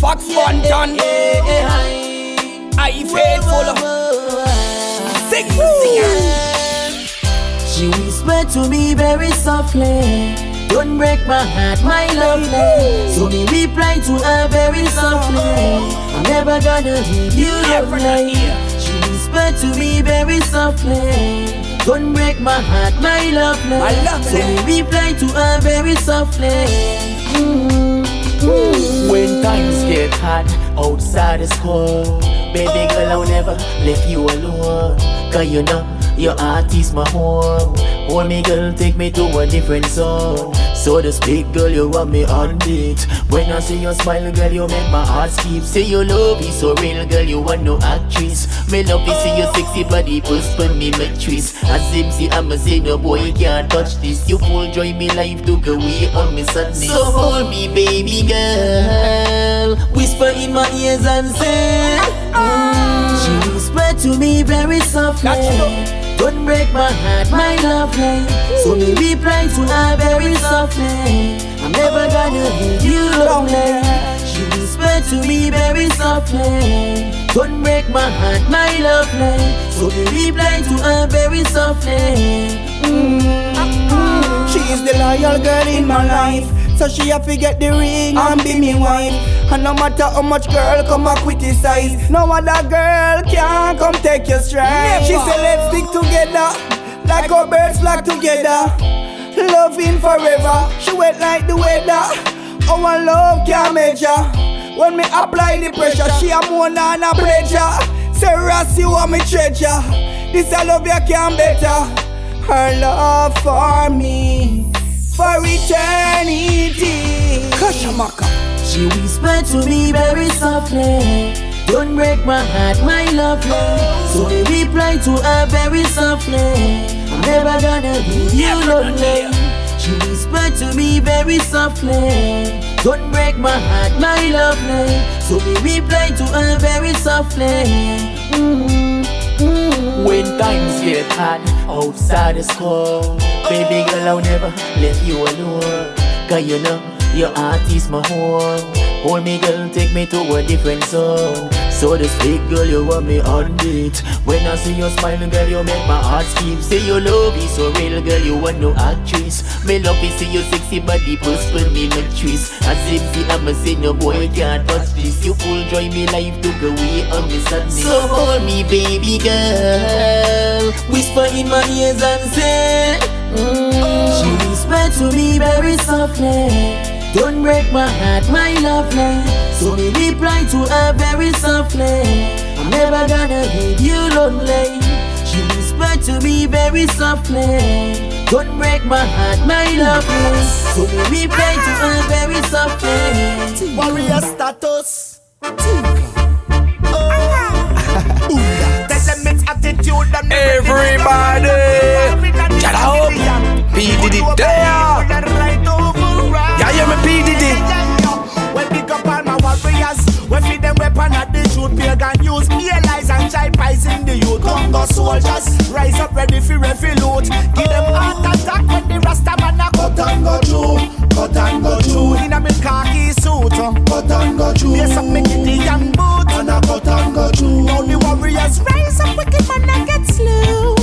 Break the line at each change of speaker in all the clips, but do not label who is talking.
Fox one done. I faithful. Sing.
She whispered to me very softly, don't break my heart, my lovely. So me reply to her very softly, I'm never gonna leave you lonely. She whispered to me very softly, don't break my heart, my lovely. So me reply to her very softly.
When times get hot outside is cold, baby girl, I'll never leave you alone. Cause you know your heart is my home. Hold me girl, take me to a different zone. So to speak girl, you want me on it. When I see your smile girl, you make my heart skip. Say your love is so real girl, you want no actress. Me love to see your sexy body push for me mattress. As him see I'ma say no boy can't touch this. You full joy me life took away on me sadness. So hold me baby girl,
Whisper in my ears and say, She whispered to me very softly, don't break my heart, my lovely. So me reply to her very softly, I'm never gonna leave you lonely. She whispered to me very softly, don't break my heart, my lovely. So me reply to her very softly.
She is the loyal girl in my life, so she have to get the ring and be me wife. And no matter how much girl come a criticize, no other girl can come take your stride. She say let's stick together, like our birds flock together, loving forever. She wet like the weather, our love can't measure. When me apply the pressure, she a more than a pleasure. Say Ross, you are my treasure, this I love you can't better. Her love for me, for eternity. Kashamaka.
She whispered to me very softly, don't break my heart, my lovely. So me reply to her very softly, I'm never gonna leave you lonely. She whispered to me very softly, don't break my heart, my lovely. So me reply to her very softly.
when times get hot outside is cold, baby girl, I'll never let you alone. Cause you know your heart is my home. Hold me girl, take me to a different zone. So to speak girl, you want me on it. When I see your smile girl, you make my heart skip. Say your love is so real girl, you want no actress. Me love is see your sexy body push for me mattress. As if see I'ma say no boy can't touch this. You full joy me life took away on me sadness. So hold me baby girl,
Whisper in my ears and say, She whispered to me very softly, don't break my heart, my lovely. So me reply to her very softly, I'm never gonna leave you lonely. She whispered to me very softly, don't break my heart, my lovely. So me reply to her very softly.
Warrior status.
Everybody, get out. P Diddy there. Yeah, you me P Diddy.
When pick up all my warriors, when feed them weapon at the truth, pagan use lies and child pies in the youth. Congo soldiers, rise up ready for every loot. Give them heart attack when the Rasta man a cut and go through. Cut and go through. In a me khaki suit, cut and go through. Yes, up me Gideon boot, and a cut and go through. Now the warriors rise up, wicked man a get slew.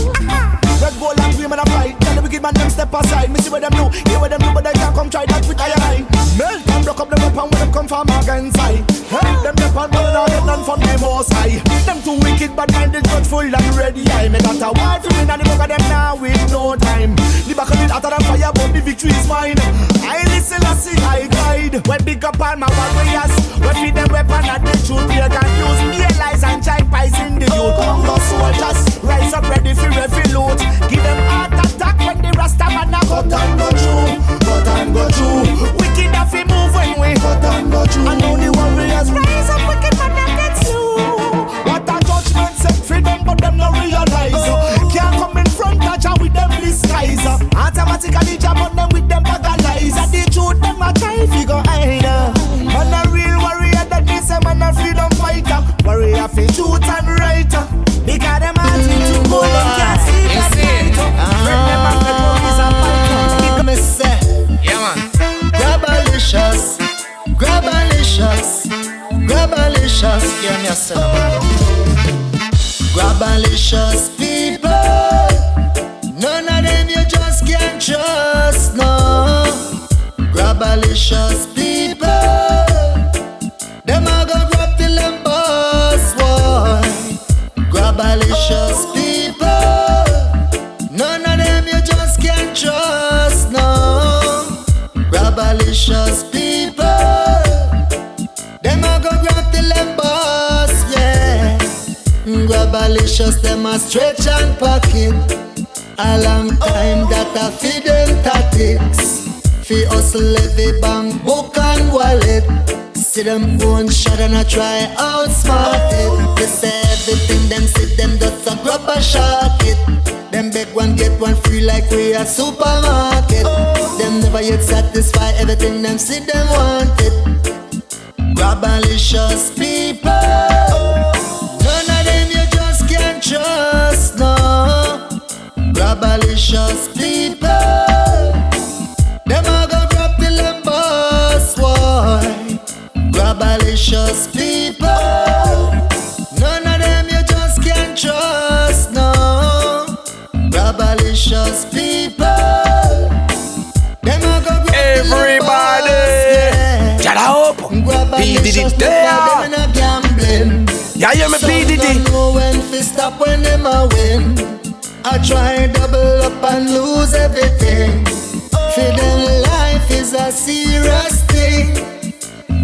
Red, gold and green man a fight. Tell the wicked man them step aside. Me see what them do, hear what them do, but they can't come try that with I and I. Melt and broke up them weapon when them come from against side. Help them weapon, but now get none from them most high. Them too wicked, but minded, judgeful and ready. I me got a war for me and the book of them now with no time. The back of it hotter than fire, but the victory is mine. I listen, I see, I guide. When big up all my warriors, when feed them weapon and the truth, they can use lies and child pies in the youth. Congo soldiers, rise up ready for every loot. Give them heart attack when the Rasta man a cut and go through. Cut and go through. Wicked have to move when we cut and go through. And now the warriors rise up, wicked man a get slew. What a judgment set for them, but them no realize. Can't come in front of ya with them disguise. Automatically jab on them with them bagalize. And the truth them a try figure hide. Man a real warrior that this a man a freedom fighter.
Grabalicious, grabalicious, grabalicious. Yeah, me a cinnamon. Grabalicious people, none of them you just can't trust, no. Grabalicious people, them a go grab till them boss, boy. Grabalicious people, none of them you just can't trust, no. Grabalicious people, them a go grab till them boss, yeah. Grabalicious, them a stretch and pocket. A long time that I feed them tactics. Fi hustle every bank, book and wallet. See them phone shot and I try outsmart it. They say everything them see them just a grab a shark it. Them beg one get one free like we a supermarket. Them never yet satisfy everything them see them want it. Grabalicious people, none of them you just can't trust, no. Grabalicious people, them a go grab till them boss, boy. Grabalicious people, none of them you just can't trust, no. Grabalicious people, them a go grab
everybody. Shut up. P Diddy there. Yeah, you me P Diddy.
Know when fi stop when them a win. I try double up and lose everything. For them life is a serious thing.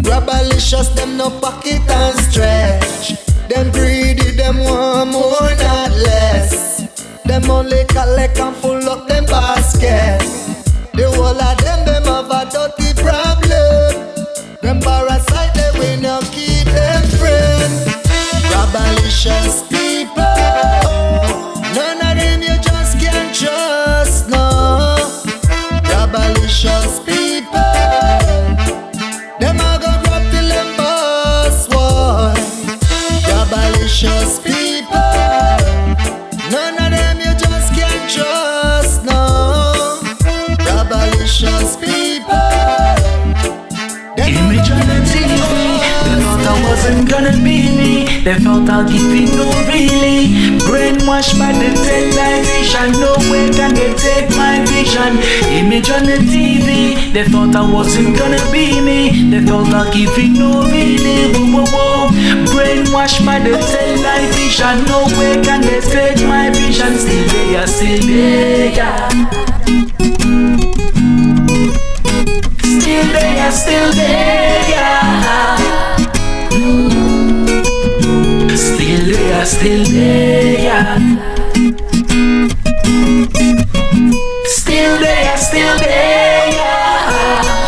Grabalicious, them no pocket and stretch. Them greedy, them want more not less. Them only collect and full up them basket. The whole of them have a dirty problem. Them parasite, they will not keep them friends. Grabalicious people, none of them you just can't trust, no. Grabalicious people, them a go grab till them boss, boy. Grabalicious people, none of them you just can't trust, no. Grabalicious people,
image on the TV, they thought I wasn't gonna be me. They felt I'll give it no really. Brainwashed by the television, no way can they take my vision. Image on the TV, they thought I wasn't gonna be me. They thought I'll give it no really. Whoa, whoa, whoa. Brainwashed by the television, no way can they take my vision. Still there, still there. Still there, still there. Still there, still there. Still there, still there.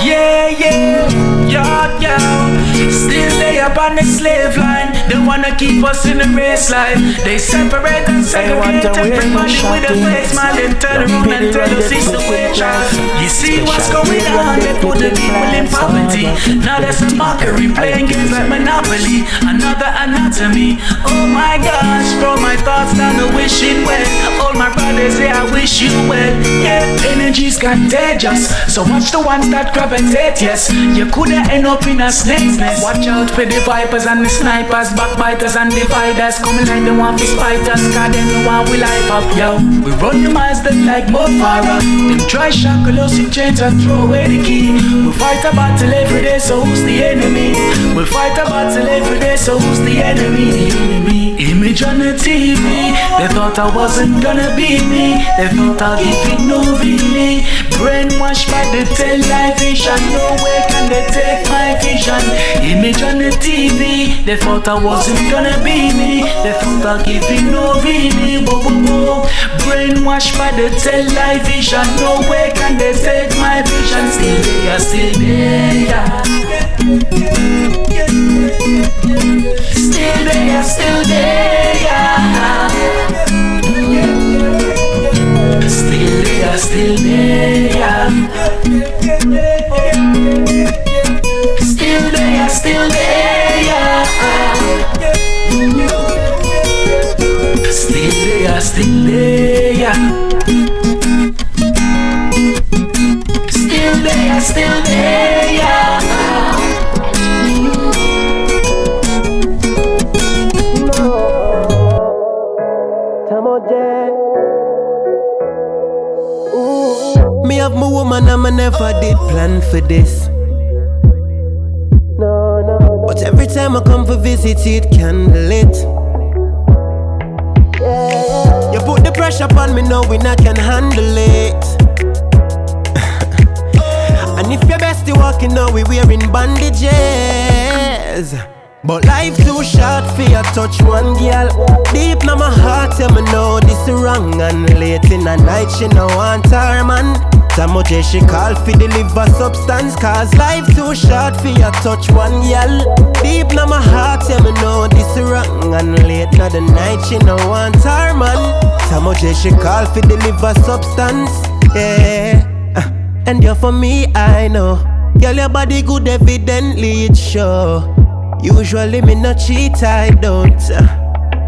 Yeah, yeah, yeah, yeah. Still there upon the slave line. They wanna keep us in the race line. They separate and segregate everybody with a face smile and turn around and tell us it's the way child. You see what's going on? They put the people in poverty. Now there's a mockery playing games like Monopoly. Another anatomy. Oh my gosh, throw my thoughts down the wishing well. All my brothers say I wish you well. Yeah, energy's contagious, so watch the ones that gravitate. Yes, you coulda end up in a snake's nest. Watch out for the vipers and the snipers, backbiters and dividers. Coming like they want to spite us, cause they know how we life up. Yo, we run the miles that like Mo Farah. Them try shackles in chains and throw away the key. We fight a battle every day, so who's the enemy? We fight a battle every day, so who's the enemy? The enemy. Image on the TV, they thought I wasn't gonna be me. They thought I'll give it no really. Brainwashed by the television, no way can they take my vision. Image on the TV, they thought I wasn't gonna be me. They thought I'll give it no really. Whoa, whoa, whoa. Brainwashed by the television, no way can they take my vision. Still there, still there. Still there, still there. Still there, still there. Still there, still there. Still there, still there. Still there, still there.
Me have my woman and I never did plan for this. But every time I come for visit, it candle it. You put the pressure upon me, knowing I can handle it. And if your bestie walking now, we wearing bandages. But life too short for you touch one girl. Deep in my heart, tell me know this wrong. And late in the night, she no want her man. Tamoje she call fi deliver substance. Cause life too short for you touch one girl. Deep in my heart, tell me know this wrong. And late in the night, she no want her man. Tamoje she call fi deliver substance. Yeah. And you're for me, I know. Girl, your body good, evidently it show. Usually me not cheat, I don't.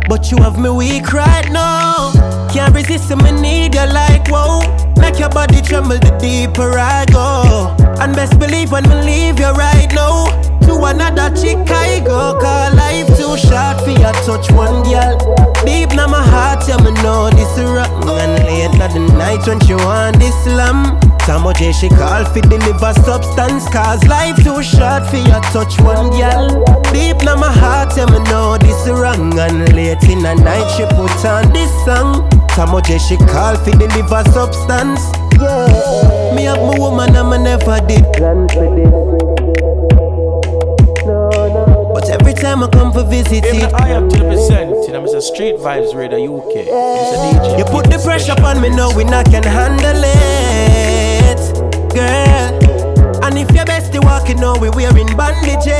But you have me weak right now. Can't resist me need you like whoa. Make your body tremble the deeper I go. And best believe when me leave you right now, to another chick I go. Cause life too short for you touch one girl. Deep in my heart, yeah me know this wrong. And late in the night when she want this lamb, Tamoje she call fi deliver substance. Cause life too short for you touch one girl. Deep in my heart, yeah me know this wrong. And late in the night she put on this song. Tamoje she call fi deliver substance. Yeah. Me have my woman and me never did plan for this. But every time I come for visit it,
I am 2%, I'm a Street Vibes Radio UK. It's a DJ.
You put the pressure upon me, knowing I can handle it, girl. And if your bestie walking now, we wearing bandages.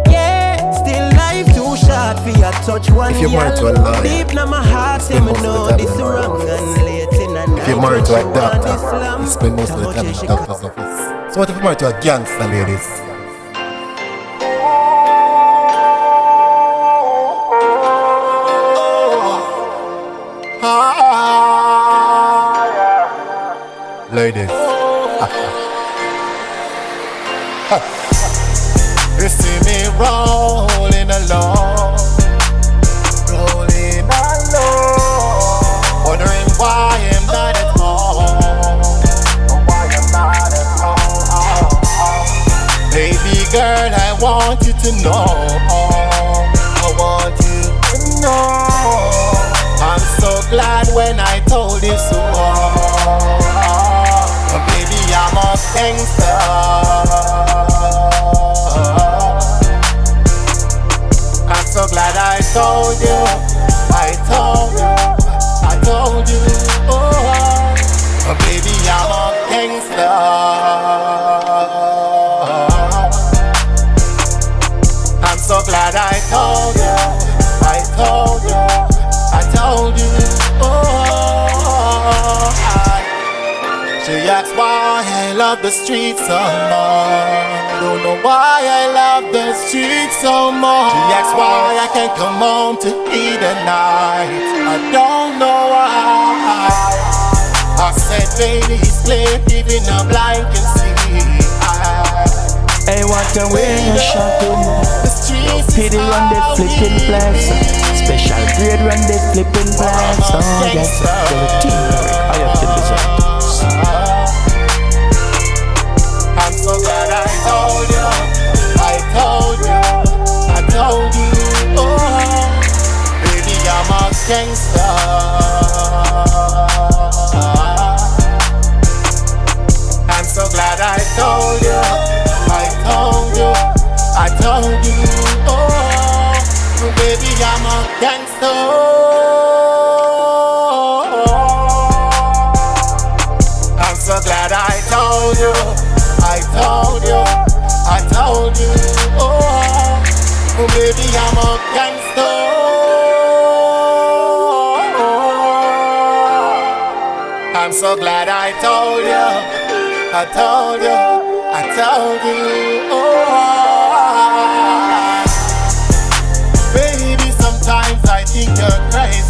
Yeah, still life too short for you touch one
if you're married to a lawyer,
deep in my heart, say me know this wrong. And late in the night,
if you're married to a doctor, you spend most of the time in the doctor's office. So what if you're married to a gangster, ladies? Ladies,
you see me rolling along, wondering why I'm not at home, Baby girl, I want you to know, I want you to know, I'm so glad when I told you so. Baby, I'm a gangster. I'm so glad I told you, I told you, I told you. Oh, baby, I'm a gangster. I'm so glad I told you, I told you, I told you. She asks why I love the streets so much. Don't know why I love the streets so much. She asks why I can't come home to eat at night. I don't know why. I said, baby, it's clear, even a blind can see.
Hey, what a way you're shopping.
The streets
Pity run the flipping flags. Special grade run the flipping flags. Oh yes, the teamwork. I have to deserve.
I'm so glad I told you, I told you, I told you. Oh, baby, I'm a gangster. I'm so glad I told you, I told you, I told you. Oh, baby, I'm a gangster. I'm so glad I told you, I told you, I told you. Oh, baby, I'm a gangster. I'm so glad I told you, I told you, I told you. Oh, baby, sometimes I think you're crazy.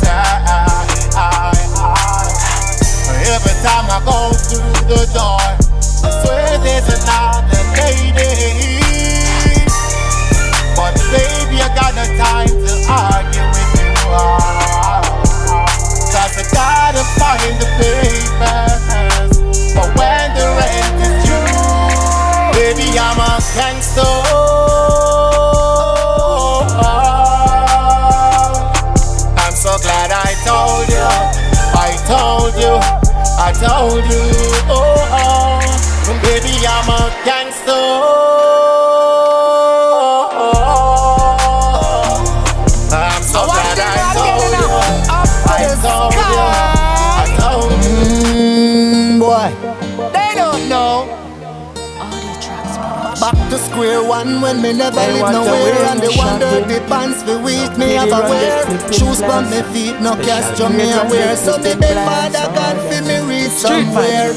Every time I go through the door, I swear there's another lady. But baby, I got no time to argue with you.
gangster. I'm so glad I told you. Baby, I'm a gangster. I'm so glad I told you. Boy, they don't know. Back to square one when me never live nowhere. And they wonder the pants for weak me have a wear. Shoes on me feet, no cash on me a wear. So the big father God feel me reach somewhere.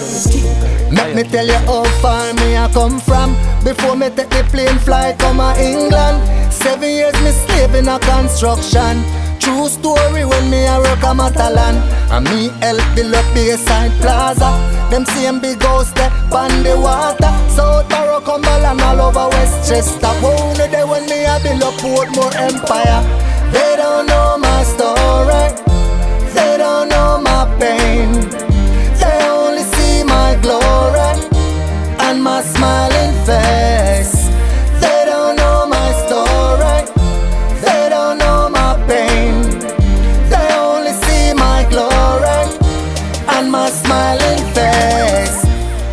Let me tell you how far me I come from. Before me take the plane flight come to England. 7 years me slave in a construction. True story when me a work a Matalan. And me help build up Bayside Plaza. Them same big house there on the water. South Barrow, Cumberland, all over Westchester. Only day when me a build up Portmore Empire. They don't know my story. They don't know my pain. They only see my glory and my smiling face. They don't know my story. They don't know my pain. They only see my glory and my smiling face.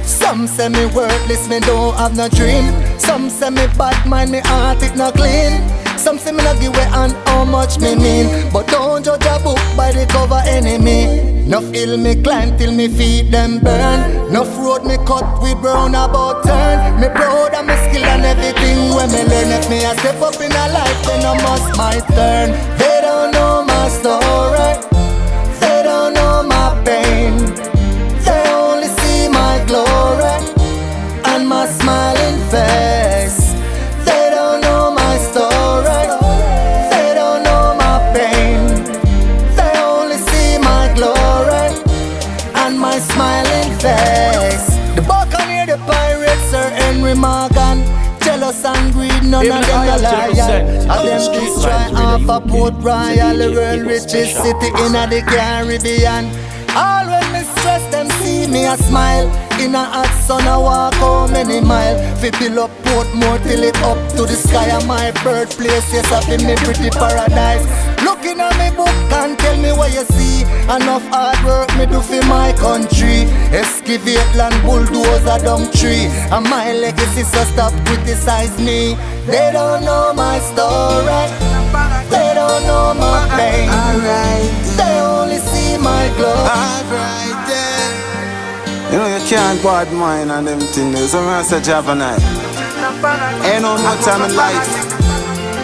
Some say me worthless, me don't have no dream. Some say me bad mind, me heart it not clean. Some say me not give way on how much me mean. But don't judge a book by the cover enemy. Nuff hill me climb till me feet them burn. Nuff road me cut with roundabout turn. Me proud of me skill and everything when me learn. If me a step up in a life then I must my turn. They don't know my story. They don't know my pain. They only see my glory and my smiling face. They don't know my story. They don't know my pain. They only see my glory and my smiling face. The Buccaneer, the pirates, Sir Henry Morgan. Jealous and greed, none of them are liar. All them destroy half a Port Royal, the world richest city in the Caribbean. All when me stress, them see me a smile. In a hot sun, I walk how many mile. Fi fill up Portmore till it up to the sky. And my birthplace, yes, I feel me pretty paradise. Looking at me book and tell me what you see. Enough hard work me do for my country. Excavate land, bulldozer down tree. And my legacy, so stop criticize me. They don't know my story. They don't know my pain. They only see my glory.
Alright then. You know you can't bad mind and them things. So I said you have a night. Ain't no more time in life.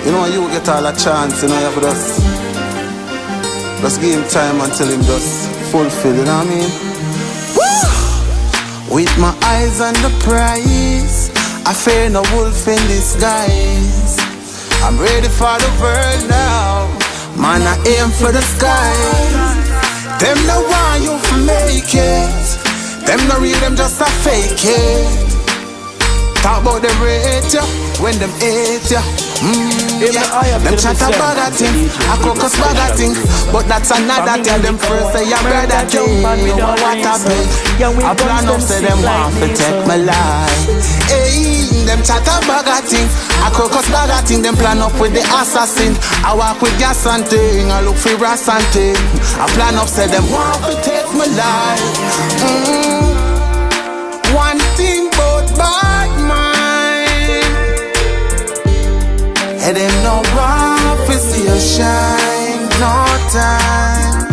You know you get all a chance. You know you have to just give him time until him just fulfill. You know what I mean? Woo! With my eyes on the prize, I fear no wolf in disguise. I'm ready for the world now. Man, I aim for the sky. Them no want you to make it. Them no real, them just a fake it. Talk about them rate ya, when them hate ya. Yeah. Them chat a bag of thing, a crocus bag of thing. But that's another thing, them first say your brother thing. You know what I mean? I plan up say them want to take my life. Hey, them chat a bag of thing, a crocus bag of thing. Them plan up with the assassin. I walk with gas and thing, I look for brass and thing. I plan up say them want to take my life. One thing about bad mind, and them no want to see you shine, no time.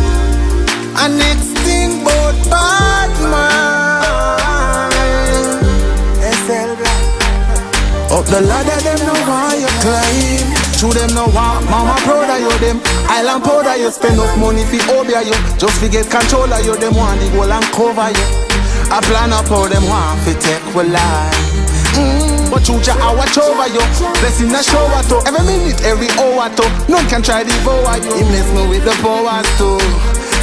And next thing about bad mind, up the ladder them no want you climb. Through them no want, mama proud of you them. Island powder you spend up money fi obey you. Just fi get control of you, them want the goal and cover you. I plan up how them want fi take we life. But you just I watch over you. Blessing a shower too. Every minute, every hour too. None can try devour you. He bless me with the powers too.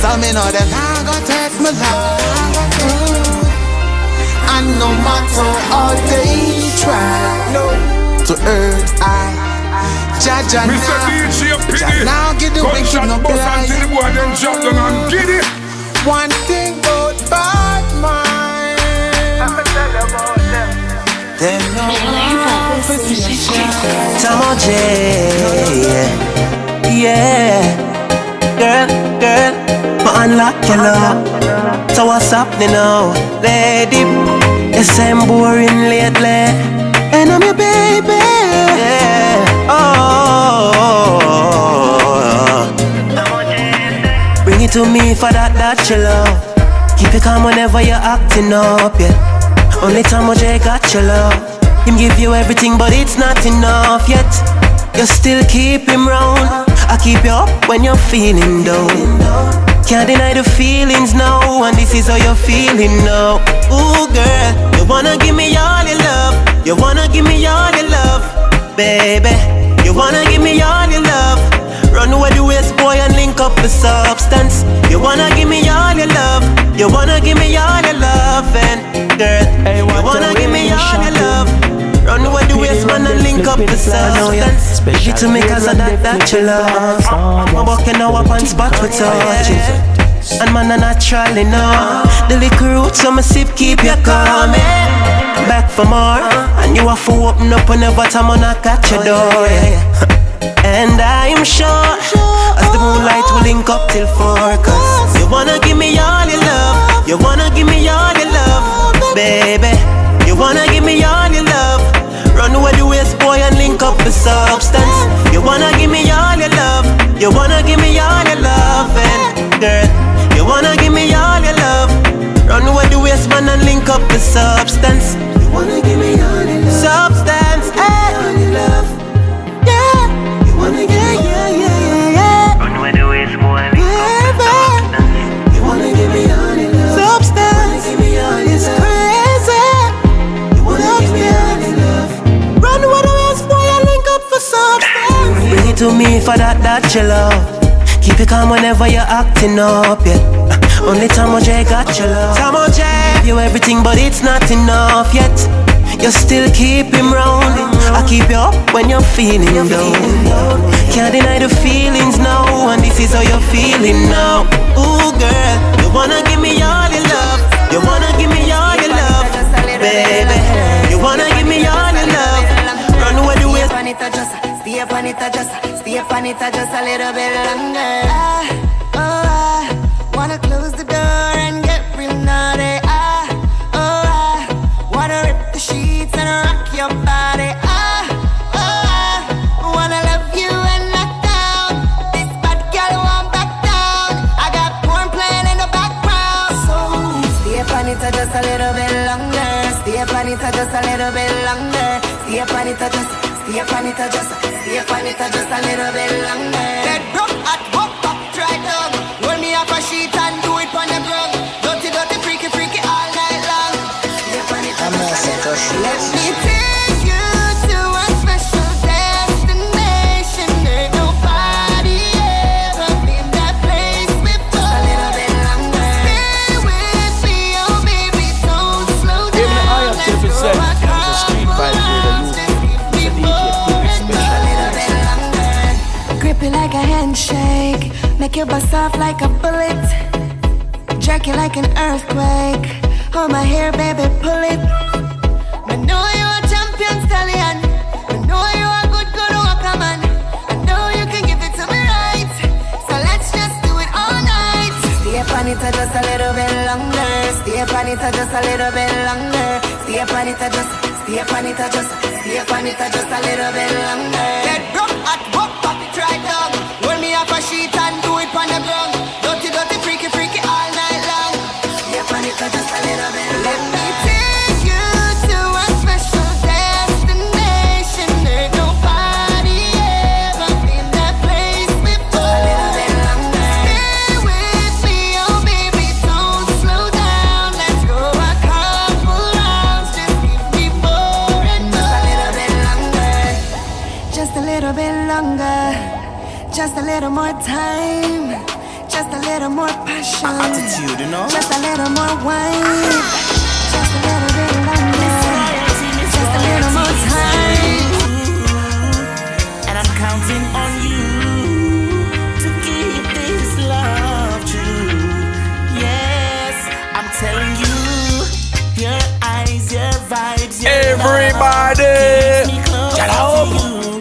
So me know that I gon' take my life. And no matter how they try to hurt I Jaja now get the wicked no blind. One thing about bad mind, them no
Tamo J, yeah. Girl, I unlock your love. So what's happening now, lady? You seem boring lately, and I'm your baby. Yeah. Oh. Bring it to me for that you love. Keep it calm whenever you're acting up, yeah. Only Tamo J got your love. Him give you everything, but it's not enough yet. You still keep him round. I keep you up when you're feeling down. Can't deny the feelings now, and this is how you're feeling now. Ooh, girl, you wanna give me all your love. You wanna give me all your love, baby. You wanna give me all your love. Run with the waist, boy, and link up the substance. You wanna give me all your love. You wanna give me all your love, and girl, you wanna give me all your love. Run with the waist, man, and link up the substance. Give it to me cause of that you love. I'm walking now up on spot with touches. And man, I naturally know the liquor roots on my sip keep you coming. Back for more, and you have to open up whenever time I knock at your door, yeah. And I'm sure as the moonlight will link up till 4. Cause you wanna give me all your love. You wanna give me all your love, baby. You wanna give me all your love. Run with the waist, boy, and link up the substance. You wanna give me all your love. You wanna give me all your love, and girl, you wanna give me all your love. Run with the waist, man, and link up the substance. You wanna give me all your love. Substance, hey. All your love. Yeah. You wanna give me all your love. Run with the waist, boy, and link up the substance. You wanna give me all your love. Substance. You wanna give me all your love. Crazy. You wanna give me all your love. Run with the waist, boy, and link up for substance. Bring it to me for that you love. Keep it calm whenever you're acting up, yeah. Only Tamo J got your love. Tamo J give you everything, but it's not enough yet. You still keep him round. I keep you up when you're feeling down. Can't deny the feelings now, and this is how you're feeling now. Ooh, girl, you wanna give me all your love. You wanna give me all your love, baby. You wanna give me all your love. Run away the way.
Stay up on it, just a little bit longer. I wanna close the door and get real naughty. I wanna rip the sheets and rock your body. I wanna love you and knock down. This bad girl won't back down. I got porn playing in the background. So stay up on it just a little bit longer. Stay up on it just a little bit longer. Stay up on it just. Stay up on it just a little bit longer. Get broke at work, pop it right down. Roll me up a sheet and do it on the ground. Dirty, freaky all night long. Stay up on it just a little bit. Let me take you to a special destination. There's nobody ever been that place before. Just a little bit longer. Stay with me, oh baby, don't slow down.
Even the eye of Tiffany said, it was a street fight with a
grip it like a handshake, make you bust off like a bullet, jerk it like an earthquake. Hold my hair, baby, pull it. I know you're a champion stallion. I know you're a good walker-man. I know you can give it to me right. So let's just do it all night. Stay up on it just a little bit longer. Stay up on it just a little bit longer. Stay up on it just. Stay up on it just. Stay up on it just a little bit longer. Get broke at work, pop it right down. Roll me up a sheet and do it on the ground. Dirty, freaky all night long. Stay up on it just a little bit longer. Let me take you to a special destination. There's nobody ever been that place before. Just a little bit longer. Stay with me, oh baby, don't slow down. Let's go a couple rounds. Just give me more and more. Just a little bit longer. Just a little more time. Just a little more passion.
Attitude, you know.
Just a little more wine. Just a little bit longer. Just a little more time.
And I'm counting on you to keep this love true. Yes, I'm telling you, your eyes, your vibes, your
everybody.
love keeps me close.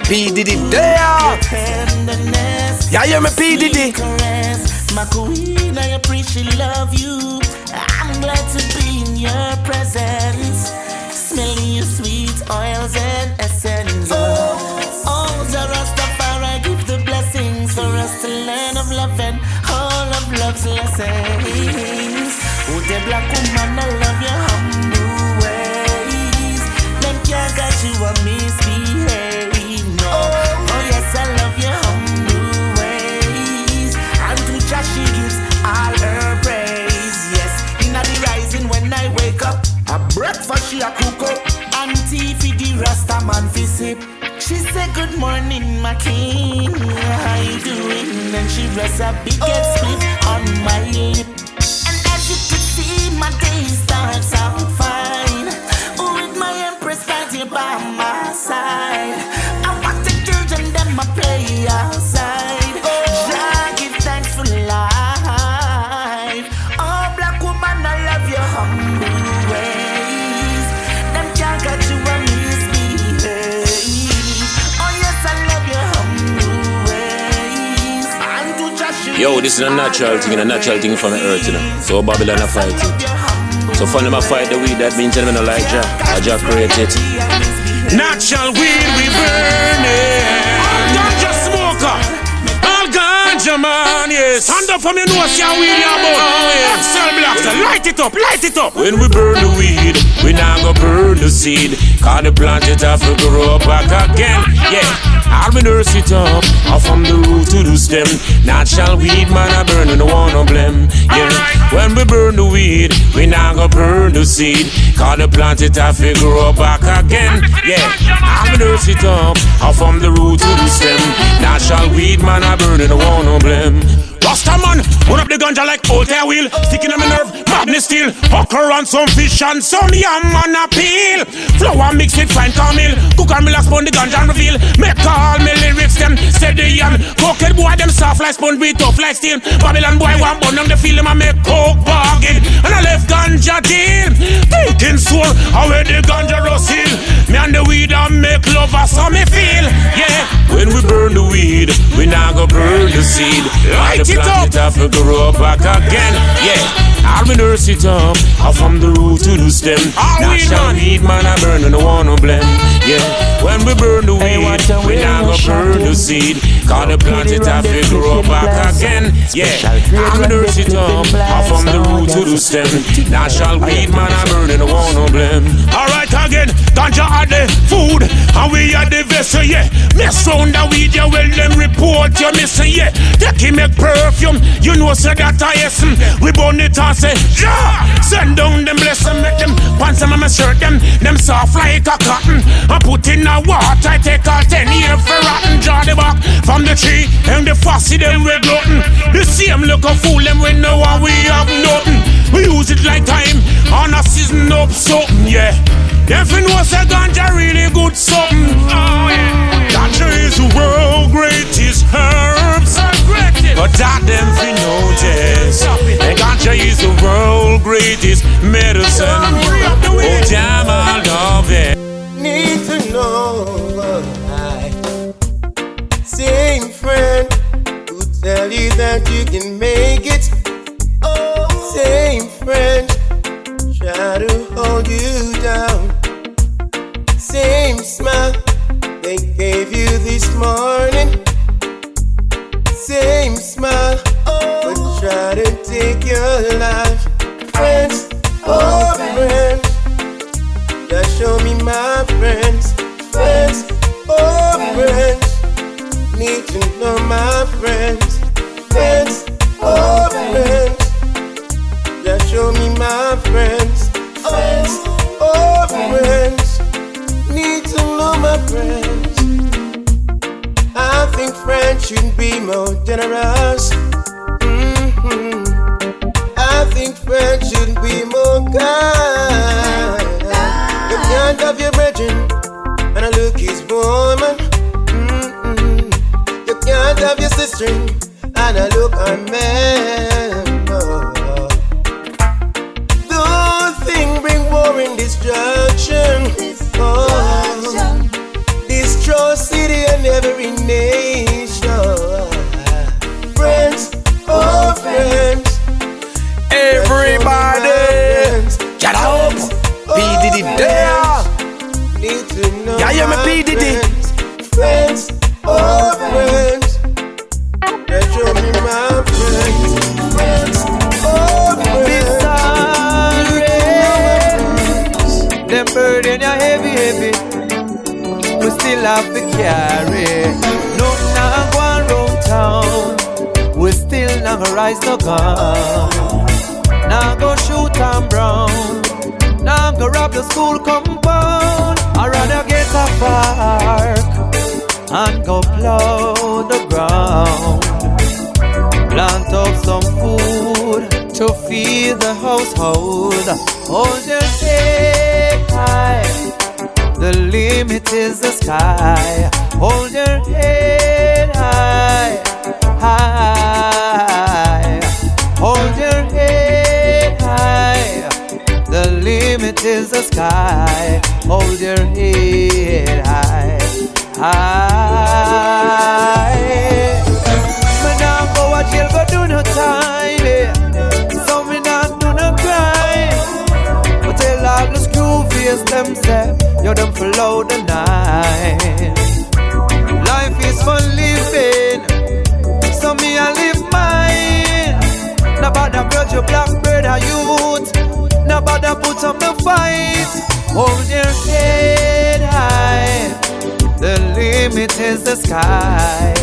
P Diddy there.
Tenderness,
Yeah, hear me P Diddy.
caress, my queen, I appreciate love you. I'm glad to be in your presence. Smelling your sweet oils and essence. Oh, the Rastafari give the blessings for us to learn of love and all of love's lessons. Oh, the black woman, I love your humble ways. Them can't got you a misbehave, no. Oh yes, I love your humble ways. And to Jah she gives all her praise. Yes, in the rising when I wake up, a breakfast she a cook up, and tea for the Rasta man fi sip. She said good morning my king, how you doing? And she rests a big head split on my lip. And as you could see, my day starts out fine, with my empress right here by my side. I want the children them a play outside. Jah give thanks for life. Oh black woman, I love your humble ways. Them can't got you a misbehave. Oh yes, I love your humble ways. And to Jah
Yo, this is a natural thing, and a natural thing from the earth, you know. So Babylon a fight it. So for them a fight the weed, that means them no like Jah. Jah create it. Natural weed we burn it. All ganja smoker, all ganja man, yes. Hand up from your nose, your weed, your bone. Oh yeah, cell blocks, light it up, light it up. When we burn the weed, we now go burn the seed. Cause the plant it have to grow back again, yeah. I'll be nurse it up, off from the root to the stem. Natural weed, man, I burn and no one no blame, yeah. When we burn the weed, we now go burn the seed. Cause the plant it have to grow back again, yeah. I'll be nurse it up, off from the root to the stem. Natural weed, man, I burn and no one no blame. Rasta man, run up the ganja like old hair wheel. Sticking on my nerve, madness steel. Okra and some fish and some yam and a peel. Flour mix with fine caramel. Cook and relax on the ganja and reveal. Make all me lyrics them steady and cooked boy them soft like sponge, be tough like steel. Babylon boy want bun on the field, them a make coke bargain. And I left ganja deal. Thinking soul, how where the ganja rust hill. Me and the weed and make love, that's how me feel, yeah. When we burn the weed, we now go burn the seed. Light it up, it have to grow back again, yeah. I'll be nurse it up, off from the root to the stem. Natural weed, man, I burn and no one no blame, yeah. When we burn the weed, we now go burn the seed. Cause the plant it have to grow back again, yeah. I'll be nurse it up, off from the root to the stem. Natural weed, man, I burn and no one no blame. Alright again, ganja are the food, and we are the vessel, yeah. Mess round the weed, yeah, well them report you missing, yeah. Take him make perfume, you know say that I yes. We burn it and say, yeah. Send down them blessing, make them pants and my shirt them soft like a cotton. I put in a water, I take all 10 years for rotten. Draw the back from the tree, and the fussy them we glutton. The same look of fool them when no one we have nothing. We use it like time, on a season up something, yeah. If you know say ganja really good something, oh yeah. Ganja is the world greatest herbs, but that them fi notice. And ganja is the world greatest medicine. Oh damn, I love it.
Need to know why. Same friend who tell you that you can make it. Oh, same friend try to hold you down. Same smile they gave you this morning. Same smile, but try to take your life. Friends, oh friends, just show me my friends. Friends, oh friends, need to know my friends. Friends, oh friends, just show me my friends. Friends, oh friends, need to know my friends. I think friends should be more generous. I think friends should be more kind. You can't have your brethren and a look is woman. You can't have your sister and a look a man. Those things bring war and destruction. Destroy city and
Yeah, you me P Diddy.
Friends, oh friends. They show me my friends. Friends, oh friends.
Them burden are heavy, heavy. We still have to carry. No, now go around town. We still not gonna rise no gun. Now go shoot and brown. Now go rob the school compound. I'd rather get a park and go plow the ground. Plant up some food to feed the household. Hold your head high. The limit is the sky. Hold your head high, high. Hold your head high. The limit is the sky. Hold your head high, high. Me nah go a jail, go do no time. So me nah do no crime. But tell all the screw face them say you them follow the night. Life is for living, so me I live mine. Nobody grudge your blackbird or youth. Nobody put up the fight. Hold your head high. The limit is the sky.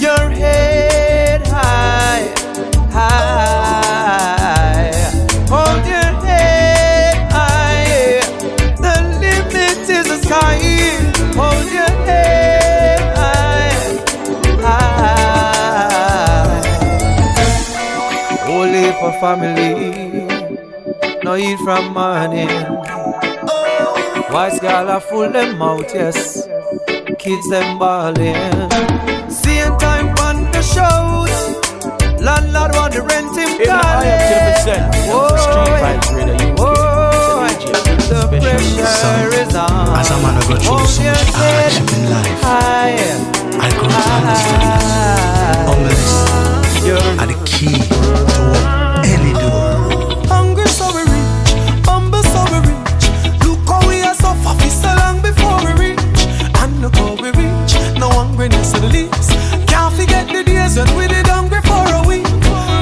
Your head high, high. Hold your head high. The limit is the sky. Hold your head high, high. Whole heap of family no eat from morning. Wise girl a full them out, yes. Kids them ballin'. Same time on the shout. Landlord want the rent him calling. The pressure is on.
As a man I go through so much hardship in life, I grow to understand that humbleness are the key to any door.
Hungry so we reach, humble so we reach. Look how we are suffer for so long before we reach. And look how we reach, no hungriness of the leaves. Can't forget the days when we did hungry for a week.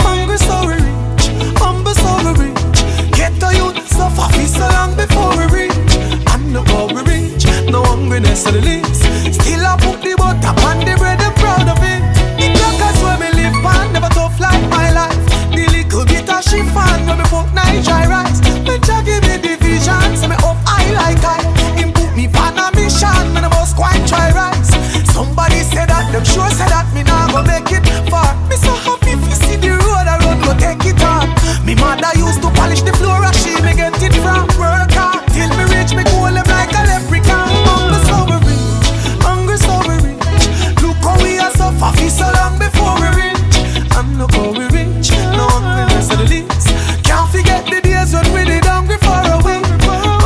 Hungry so we reach, humble so we reach. Get to you, suffer for so long before we reach. And look how we reach, no hungriness of the leaves. Still I put the butter on the bread and proud of it. The crackers where me live pan, never tough like my life. The little bit of chiffon when me put night dry rice. Me try give me the vision, so me up high like I. Him put me pan a mission, man I must quite try rice. Somebody said that, them sure said that me nah go make it far. Me so happy if you see the road, I road go take it on. Me mother used to polish the floor, and she me get it from work hard. Till me reach me goal, them like a leprechaun. Hungry so we reach, hungry so we reach. Look how we are suffer for so long before we reach. And look how we reach, no hungriness of the leaves. Can't forget the days when we did hungry for a week.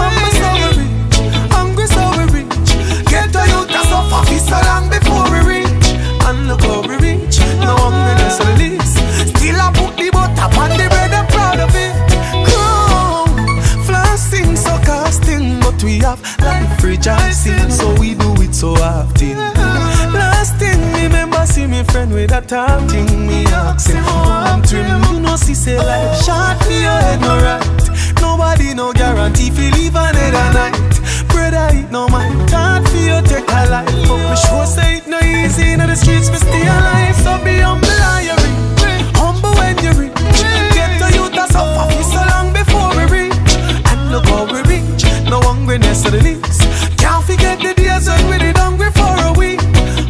Hungry so we reach, hungry so we reach. Get to you to suffer for so long before we reach. And look how we reach, no hungriness of the leaves. Still I put the butter on the bread and proud of it. Crown, flossing so casting, but we have life rejoicing, so we do it so often. Last thing, remember see me friend with a talk thing. Me ask him how I'm trim. You know she say life short for your head no right. Nobody no guarantee if you leave another night. Brother it no mind, can't for you take a life. But me sure say it no easy in the streets, me stay alive. So be humble and you reach, humble when you reach. Get to you to suffer for so long before we reach. And look how we reach, no hungriness of the leaves. Can't forget the days when we did hungry for a week.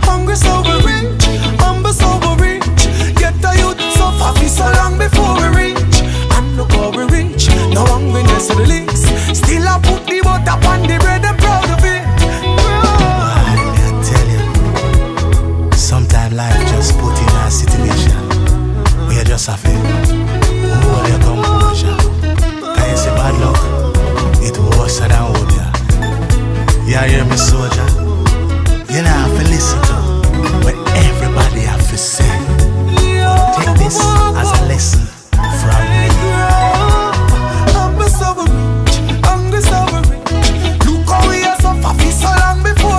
Hungry so we reach, humble so we reach. Get to you to suffer for so long before we reach. And look how we reach, no hungriness of the leaves. Still I put the butter on the bread and proud of it.
Let me tell you, sometimes life just put in a situation where you just have to hold your composure. Can you see bad luck? It worse than hold ya. You hear me, soldier? You don't have to listen to what everybody have to say. But take this as a lesson from me.
Hungry so we reach, hungry so we reach. Look how we are suffer for so long before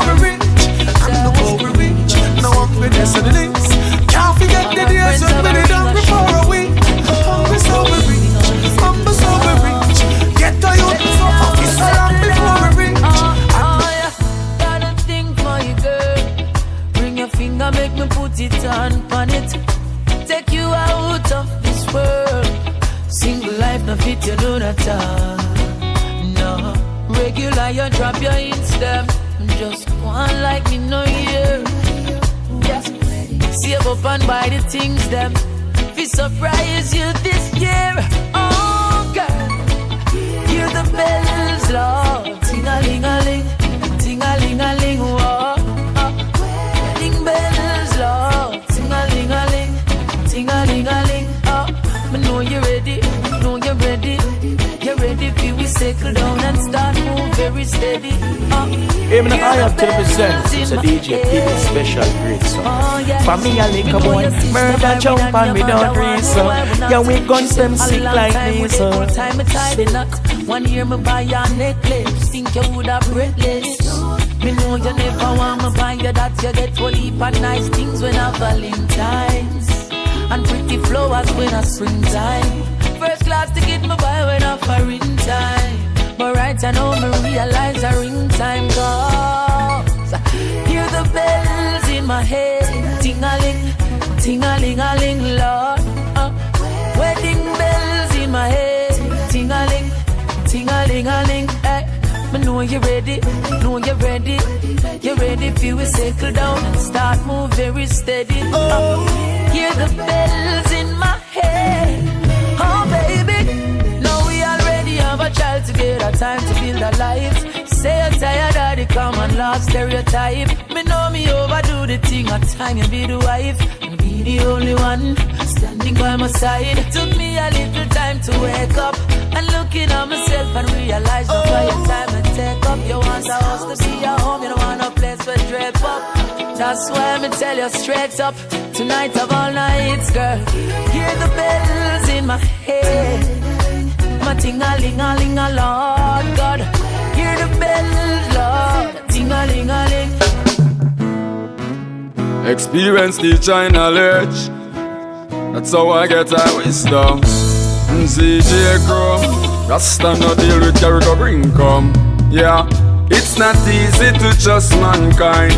at all. No, regular you drop your instep. Just one like me no year. Yeah, save up and buy the things them. We surprise you this year. Oh girl, hear the bells, Lord. Ting-a-ling-a-ling, ting-a-ling-a-ling, whoa. Wedding bells, Lord. Ting-a-ling-a-ling, ting-a-ling-a-ling, oh. But know you're ready, know you're ready. You're ready for we settle down and start move very steady.
Even I have to represent, it's a DJ, people special great song. For me, I like a boy, murder jump and me don't reason. Yeah, we guns them sick like this.
Time I tie the knot. 1 year me buy your necklace. Think you would have breathless. Me know you never want me buy you that. You get to leap at nice things when I Valentine's. And pretty flowers when I springtime. First class ticket me buy when I foreign time. But right I know me realize a ring time goes. Hear the bells in my head. Ting-a-ling, ting-a-ling-a-ling, Lord. Wedding bells in my head. Ting-a-ling, ting-a-ling-a-ling, eh. Me know you're ready, know you're ready. You're ready for we settle down and start move very steady. Hear the bells in my head. Oh baby, now we already have a child together. Time to build a life. Say you're tired of the common law stereotype. Me know me overdo the thing. At time you be the wife and be the only one standing by my side. Took me a little time to wake up and looking at myself and realize no your time and take up. You want a house to be your home. You don't want a place where drape up. That's why me tell you straight up. Tonight of all nights, girl. Hear the bells in my head. My ting-a-ling-a-ling, a Lord God. Hear the bells, Lord. Ting-a-ling-a-ling.
Experience teacher in knowledge. That's how I get our wisdom. CJ Crow, Rasta no deal with Jericho bring come. Yeah, it's not easy to trust mankind.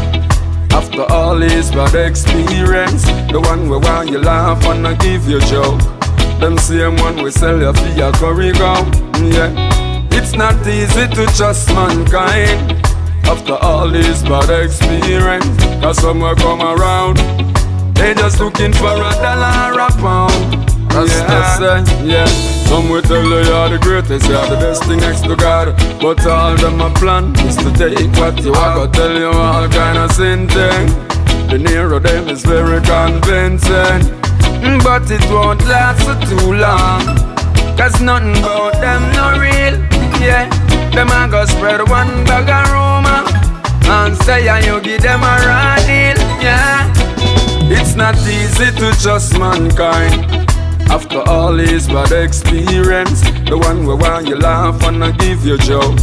After all this bad experience, the one we want you laugh and I give you joke. Them same one we sell you for your curry go. Yeah, it's not easy to trust mankind. After all this bad experience, cause some will come around, they just looking for a dollar a pound. Yeah. Some will tell you you're the greatest, you're the best thing next to God. But all them a plan is to take what you want. I go tell you all kind of sin thing. The nearer them is very convincing. But it won't last for too long. Cause nothing about them no real. Yeah, them a go spread one bag of rumor and say you give them a raw deal. Yeah, it's not easy to trust mankind. After all this bad experience, the one we want you laugh and I give you joke.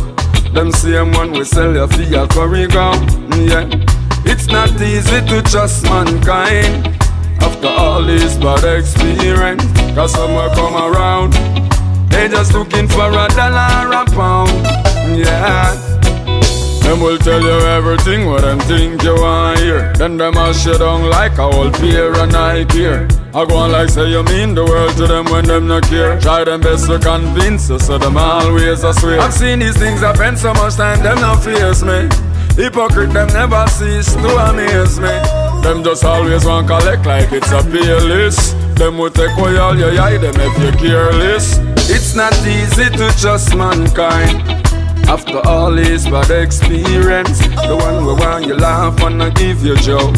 Them same one we sell you for your curry go. Yeah, it's not easy to trust mankind. After all this bad experience, cause some will come around, they just looking for a dollar a pound. Yeah, them will tell you everything what them think you want hear. Then them a shut down like a old pear and I peer. I go on like say you mean the world to them when them not care. Try them best to convince you, so them always a swear. I've seen these things happen so much time, them not face me. Hypocrite them never cease to amaze me. Them just always want collect like it's a pay list. Them will take away all your eye, them if you're careless. It's not easy to trust mankind. After all this bad experience, the one we want you laugh and I give you joke.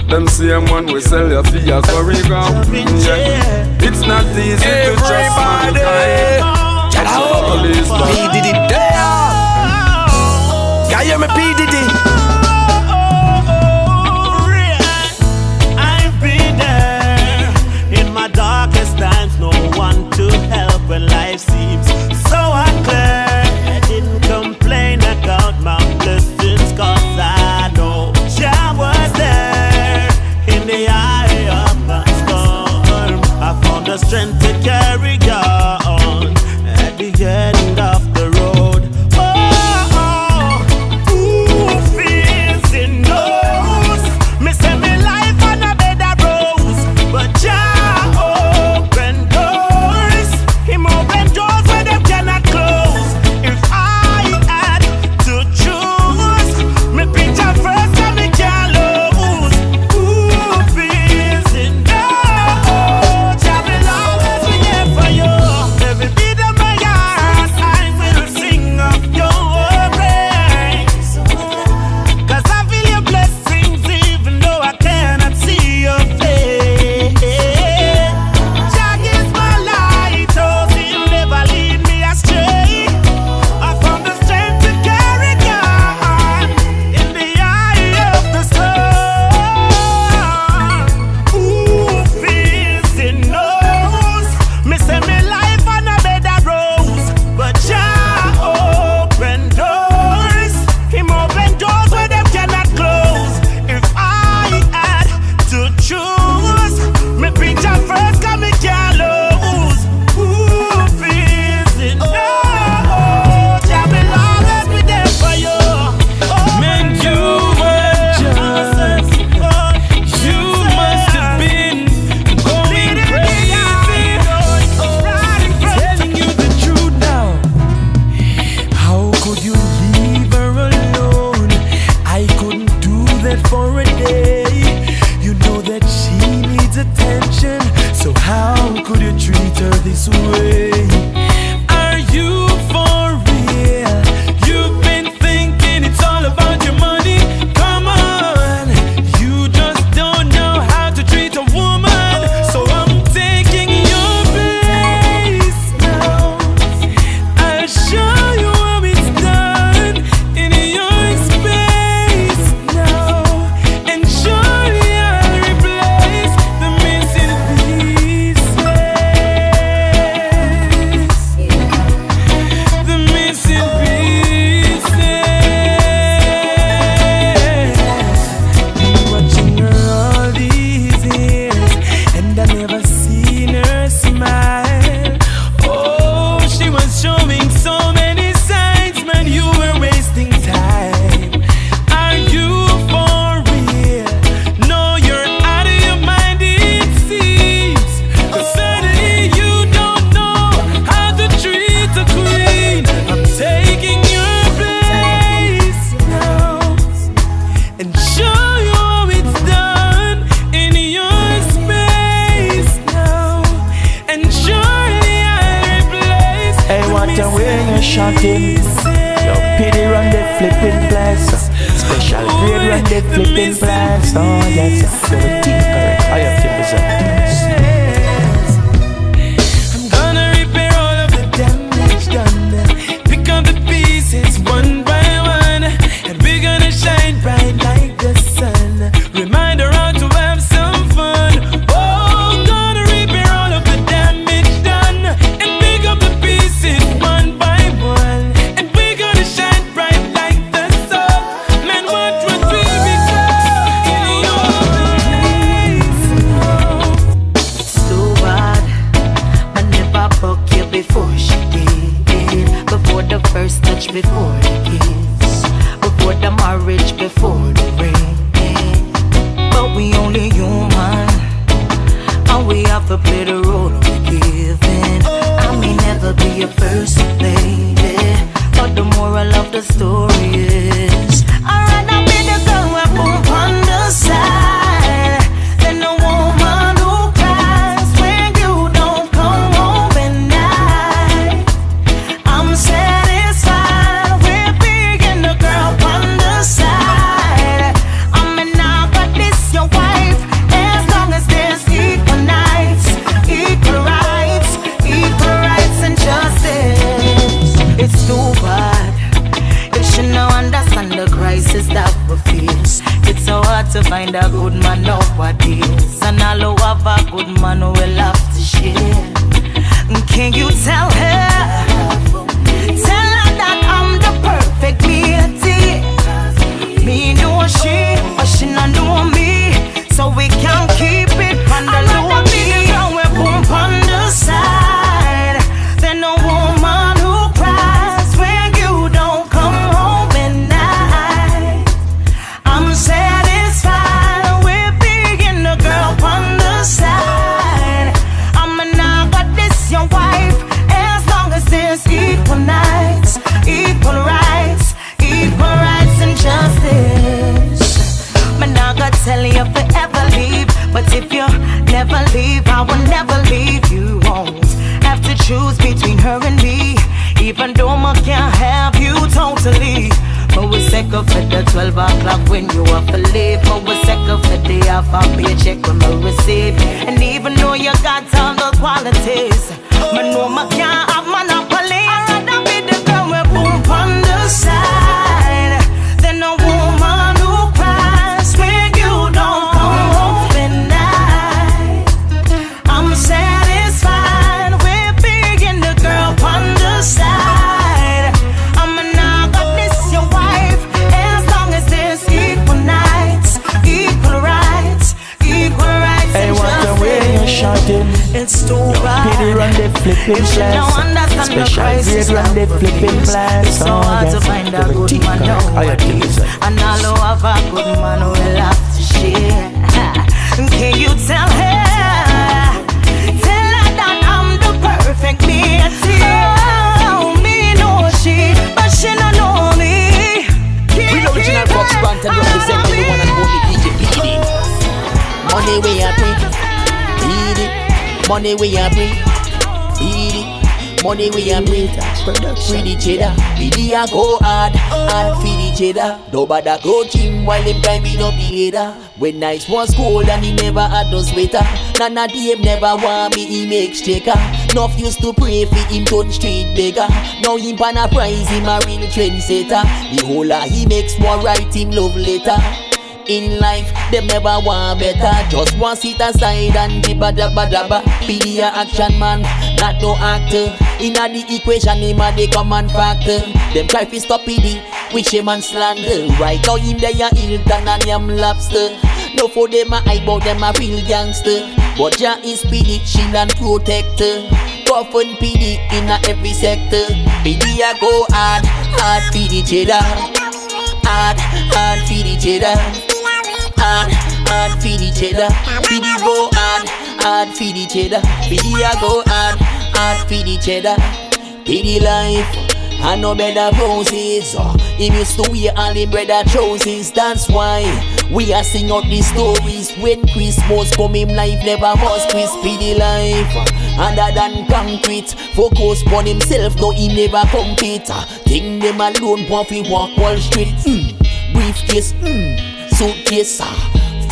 Them same one we sell you for your curry go. Yeah, it's not easy to trust mankind. After all this bad.
P Diddy there. Yeah, you me P Diddy.
I've been there in my darkest times. No one to help when life seems so unclear. I didn't complain, I count my blessings, cause I know Jah was there in the eye of my storm. I found the strength to carry on at the end of the road.
shot him. Yo, pity run the flipping place. Special grade run the flipping place. Oh yes, so the team correct. I have to
I'm gonna repair all of the damage done. Pick up the pieces one by one, and we're gonna shine bright like the sun. Reminder how to have some fun. Oh, gonna repair all of the damage done, and pick up the pieces one by one, and we're gonna shine bright like the sun. Man, watch what we become in your place.
So bad, I never broke you before she did. Before the first touch, before the kiss, before the marriage, before the ring. But we only human, and we have to play the role we given. I may never be your first lady, but the moral of the story is I'd rather be the girl we put on the side than the woman who cries when you don't come home at night. I'm satisfied with being the girl on the side. I'm not got this your wife as long as there's equal nights, equal rights and justice. It's too bad you should not understand the crisis that we face. It's so hard to find a good man nowadays, and all who have a good man will have to share. Can you tell her? Tell her that I'm the perfect matey. Me know she, but she not know me. So we can keep it on the low key. We boom on the side. Then no woman who cries when you don't come home at night. I'm satisfied with being the girl on the side. I'm not got this your wife as long as there's equal nights, equal rights and justice. Man, I gotta tell you if you ever leave, but if you never leave, I will never leave. You won't have to choose between her and me, even though I can't have you totally. But we're sick of it at 12 o'clock when you have to leave. But we're sick of it, they have a paycheck when we receive. And even though you got all the qualities, man, no, I can't have monopoly. I'd rather be the girl we boom on the side than a woman who cries when you don't come home at night. I'm satisfied with being the girl on the side. I'm not got this your wife as long as there's equal nights, equal rights
Hey,
and
what the way you
justice.
shot him.
It's too bad.
Pity run the flipping
You should not
place.
understand the
Special
crisis
grade run the
that we
flipping
face.
place.
It's so
Oh
hard to
yes,
find a
the
good
team
man
correct. I have to
nowadays,
listen.
and all who have a good man will have to share. Can you tell her? Tell her that I'm the perfect matey. Oh, me know she, but she don't know me.
Real original Fox Band and representing the one and only DJ PD. Money we are bring, PD. Money we are bring, PD. Money we are bring. Free the cheddar, PD a go hard, hard for the cheddar. Nobody go gym while them climbing up the ladder. When nights was cold and he never had no sweater. None of them never want me, he make shaker. Nuff used to pray for him turn street beggar. Now him pan a prize, him a real trendsetter. The whole lot he makes more write him love letter. In life, them never want better. Just want sit aside and be badabadaba. Be a action man, not no actor. Inna the equation, him a the common factor. Them try to stop PD, which him and slander. Right now him there a Hilton and yam lobster. No for them a eyebrow, them a real gangster. But ya is PD, shield and protector. Tough on PD inna every sector. PD a go hard, hard for the cheddar. Hard, hard for the cheddar. Hard for the cheddar. PD go hard for the cheddar. PD a go hard for the cheddar. PD life, and no better roses. He used to wear all the brother trousers. That's why we are sing out these stories. When Christmas come, him life never was crispy the life. Other than concrete, focus on himself, though he never compete. Think them alone, want fi walk Wall Street. Briefcase, suitcase.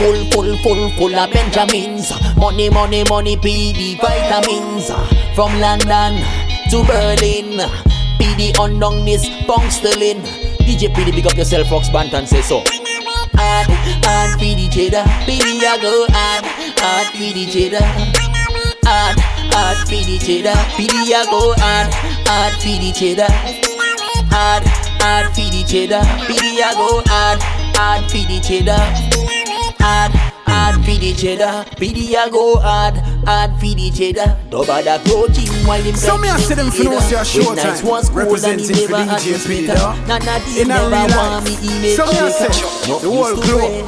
Full of Benjamins. Money, PD vitamins. From London to Berlin, PD on down this punk sterling. DJ PD, pick up yourself, Fox Band, and say so. Add PD Jada, PD I go add PD Jada. Add PD Jada, PD I go add PD Jada. Add PD Jada, PD I go add PD Jada. Add for the cheddar, PD I go add for the cheddar. Don't bother coaching while him
so me I see them for no see a show time representing for DJ Speeder. In a real life. So me I say the whole crew.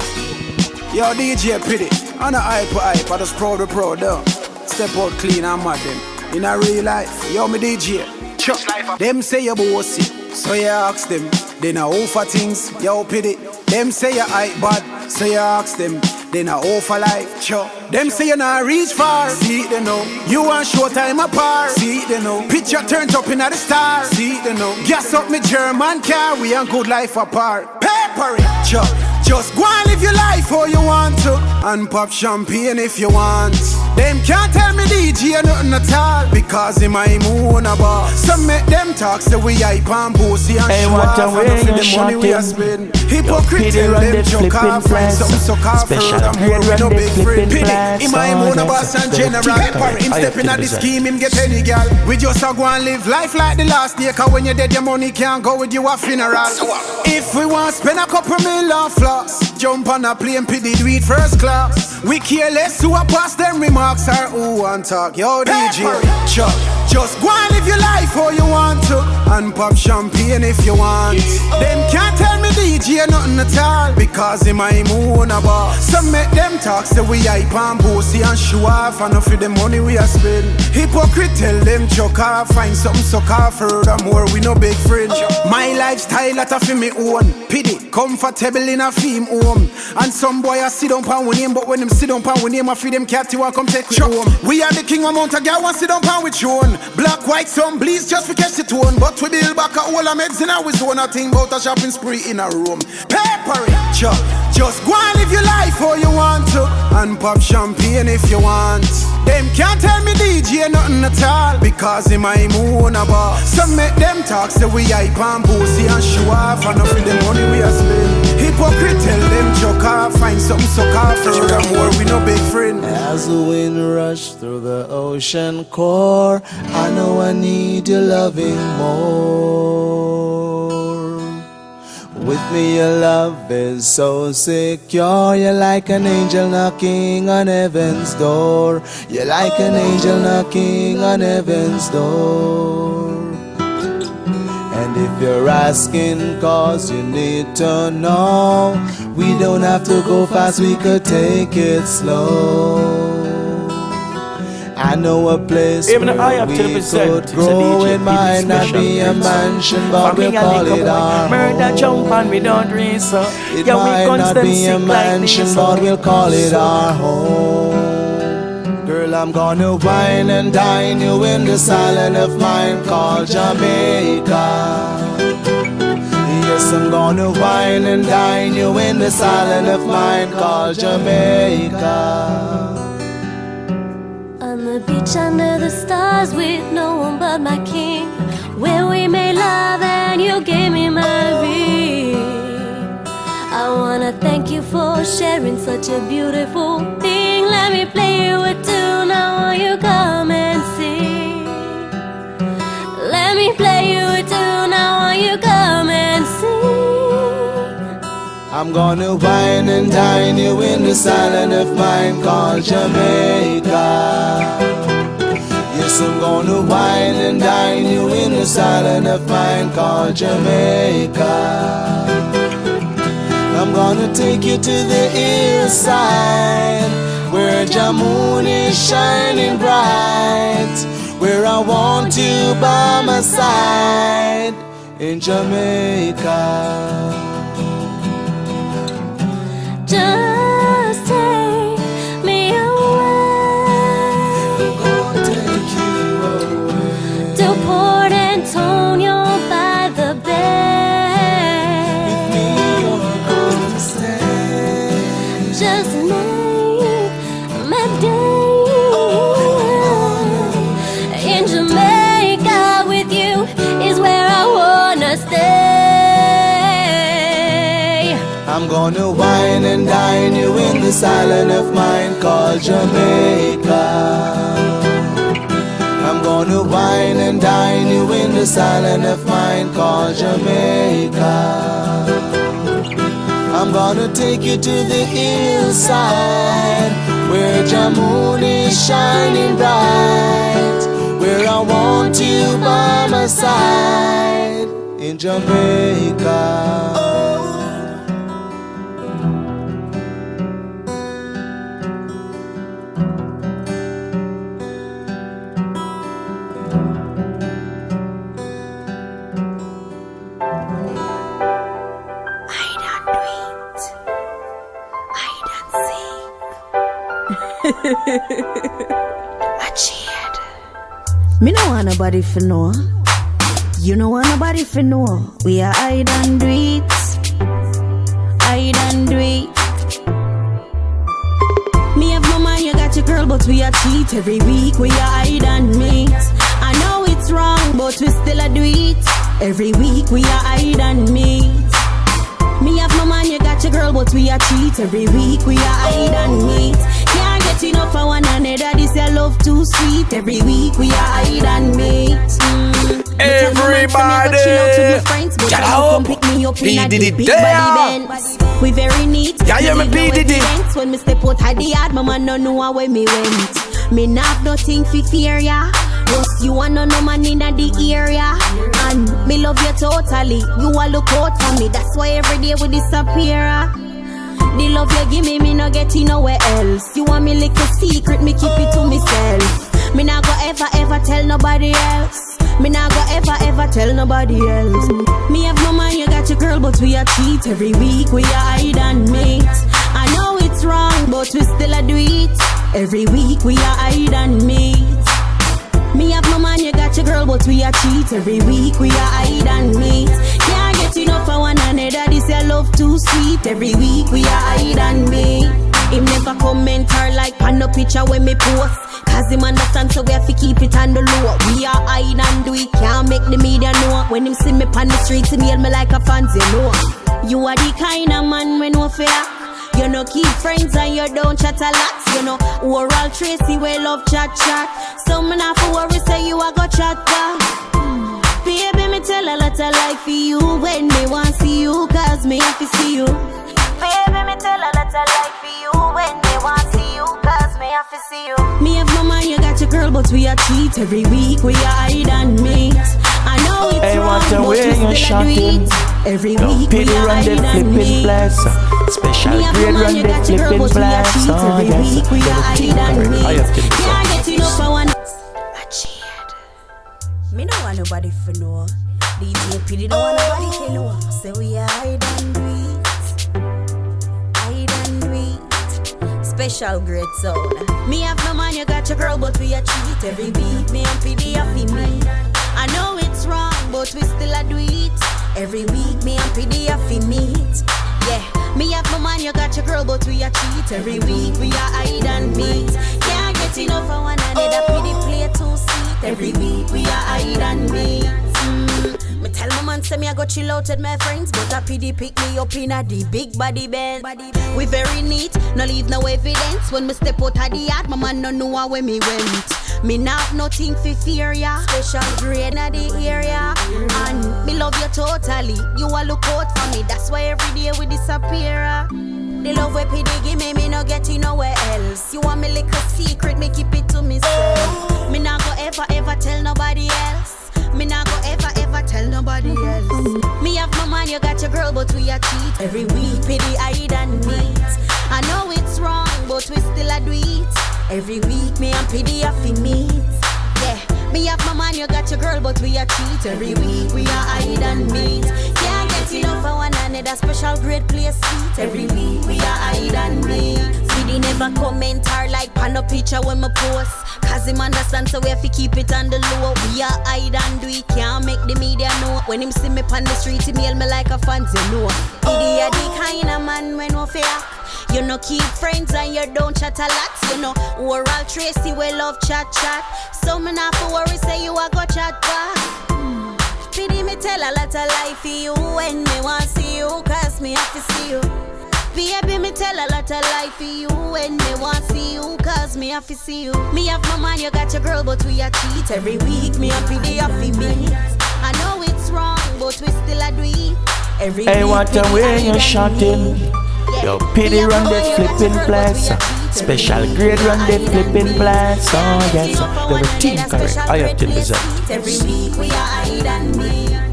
Yo DJ Piddy, on a hype, I just proud though. Step out clean and mad them. In a real life, yo me DJ. Chuck. Them say you bossy, so you ask them. They know offer things, yo Piddy. Them say you hype bad, so you ask them. They not offer life, sure. Them say you not reach far, see they know. You want short time apart, see they know. Picture turned up in the star, see they know. Gas up me German car, we and good life apart. Paper it, sure. Just go and live your life how you want to, and pop champagne if you want. Them can't tell me DJ nothing at all, because in my moon a bar. Some make them talk say we hype and bossy and show off, and for the money we are spend. Hypocrite tell them choke off, find something suck off. Furthermore we no big friend. Pity, in my moon a boss and general. Him stepping at the scheme, him get any gal. We just a go and live life like the last day, cause when you dead your money can't go with you a funeral. If we want spend a couple million floss, jump on a plane, PD do it first class. We care less who a pass them remarks or who want talk. Yo DJ, Chuck. Just go and live your life how you want to, and pop champagne if you want. Them can't tell me DJ nothing at all, because in my moon a bar. Some make them talk say we hype and bossy and show off, and for the money we a spend. Hypocrite tell them choke off, find something suck off. Furthermore we no big friend. My lifestyle that I feel me own. Pity, comfortable in a theme home. And some boy a sit down pan with him, but when them sit down pan with him, I free them cat you a come take with home. We are the king of Mount a girl want sit down pan with Sean. Black, white, some bleeds just for catch the tone. But we build back a whole of meds in our zone. A thing about a shopping spree in a room. Paper it, Chuck. Just go and live your life how you want to, and pop champagne if you want. Them can't tell me DJ nothing at all, because in my moon a bar. Some make them talk say we hype and bossy and show off, and for the money we a spend. Hypocrite tell them choke off, find something suck off. Furthermore we no big friend.
As the wind rush through the ocean core, I know I need your loving more. With me your love is so secure. You're like an angel knocking on heaven's door. You're like an angel knocking on heaven's door. And if you're asking cause you need to know, we don't have to go fast, we could take it slow. I know a place where we could grow. It might not be a mansion, but we'll call it our home.
Murder jump and we don't reason.
It might not be a mansion, but we'll call it our home. Girl, I'm gonna wine and dine you in this island of mine called Jamaica. Yes, I'm gonna wine and dine you in this island of mine called Jamaica.
On the beach under the stars with no one but my king, where we made love and you gave me my ring. I wanna thank you for sharing such a beautiful thing. Let me play you a tune, now will you come and sing? Let me play you a tune, now will you come and sing?
I'm gonna wine and dine you in this island of mine called Jamaica. Yes, I'm gonna wine and dine you in this island of mine called Jamaica. I'm gonna take you to the east side, where the moon is shining bright, where I want you by my side.
in Jamaica.
Just take me away.
I'm gonna take you away
to Port Antonio by the bay.
with me. You're gonna stay.
Just make my day. In Jamaica with you is where I wanna stay.
I'm gonna wine and dine you in this island of mine called Jamaica. I'm gonna wine and dine you in this island of mine called Jamaica. I'm gonna take you to the hillside where the moon is shining bright, where I want you by my side in Jamaica.
I cheered. Me no want nobody for know. You no want nobody for know. We are hide and do it. Hide and do it. Me have no man, you got your girl, but we are cheat every week. We are hide and meet. I know it's wrong, but we still a do it. Every week we are hide and meet. Me have no man, you got your girl, but we are cheat every week. We are hide and meet. Can't get enough for one another. This your love too sweet. Every week we are hide and meet.
Everybody, get up. P Diddy there.
We very neat.
Yeah, yeah, me P Diddy.
When me step out of the yard, my man no know where me went. Me not have nothing for fear ya. Just you and no man in the area. And me love you totally. You all look out for me. That's why every day we disappear. The love you give me no get it nowhere else. You want me like a secret, me keep it to myself. Me not go ever tell nobody else. Me not go ever tell nobody else. Me have no man, you got your girl, but we are cheat every week. We are hide and meet. I know it's wrong, but we still a do it. Every week we are hide and meet. Me have no man, you got your girl, but we are cheat every week. We are hide and meet. Can't get enough for one another. This your love too sweet. Every week we are hide and meet. Him never comment or like on no picture when me post. Cause him understand, so we have to keep it on the low. We are hide and do it, can't make the media know. When him see me on the streets, he hail me like a fans, you know. You are the kind of man when no fear. You know keep friends and you don't chat a lot. You know oral Tracy we love chat. So me not for worry say you a go chat back. Baby me tell a lot of life for you when me want see you. Cause me have to see you. Baby me tell a lot of life for you when me want see you. Cause me have to see you. Me have no man, you got your girl, but we are cheat every week. We are hide and meet. I know it's wrong, but we still a do it. Every week we are hide and meet.
Special grade run the flipping blacks. Oh yes,
we are hide and meet. Can't get enough for one. I cheered. Me no want nobody for know. DJ Piddy don't want nobody to know. So we are hide and meet. Hide and meet. Special grade zone. Me have no man, you got your girl, but we are cheat every week. Me and Piddy have to meet. I know it's wrong, but we still a do it. Every week, me and Piddy have to meet. Yeah, me have no man, you got your girl, but we are cheat. Every week, we are hide and meet. Can't get enough for one another. Piddy play too sweet. Every week, we are hide and meet. Me tell my man, say me I go chill out with my friends, but a PD pick me up in a the big body band. We very neat, no leave no evidence. When me step out of the yard, my man no know where me went. Me not have nothing for fear ya. Special grade in the area. And me love you totally. You all look out for me. That's why every day we disappear. The love we PD give me no get it nowhere else. You want me like a secret, me keep it to myself. Me not go ever tell nobody else. Me not go ever tell nobody else. Me have no man, you got your girl, but we are cheat. Every week, PD hide and meet. I know it's wrong, but we still a do it. Every week, me and PD have to meet. Yeah, Me have my man, you got your girl, but we are cheat. Every week we are hide and meet. Can't get enough for one another, special great place sweet. Every week we are hide and meet. Speedy never comment or like pan a picture when me post. Cause him understand, so we have to keep it on the low. We are hide and do it, can't make the media know. When him see me on the street, he mail me like a fan, you know. He the kind of man when no fear. You know keep friends and you don't chat a lot. You know we're all Tracy, we love chat. So me not for worry, say you a go chat back. Pity me tell a lot of lie for you when me want see you, cause me have to see you. Baby, me tell a lot of lie for you when me want see you, cause me have to see you. Me have my man, you got your girl, but we a cheat. Every week me happy day off for me. I know it's wrong, but we still a do it. Every
hey, what the way you shouting? Yo, pity run that flipping place. Special grade run that flipping place. Oh yes, everything correct. I have to listen.
Every week we are hide and meet.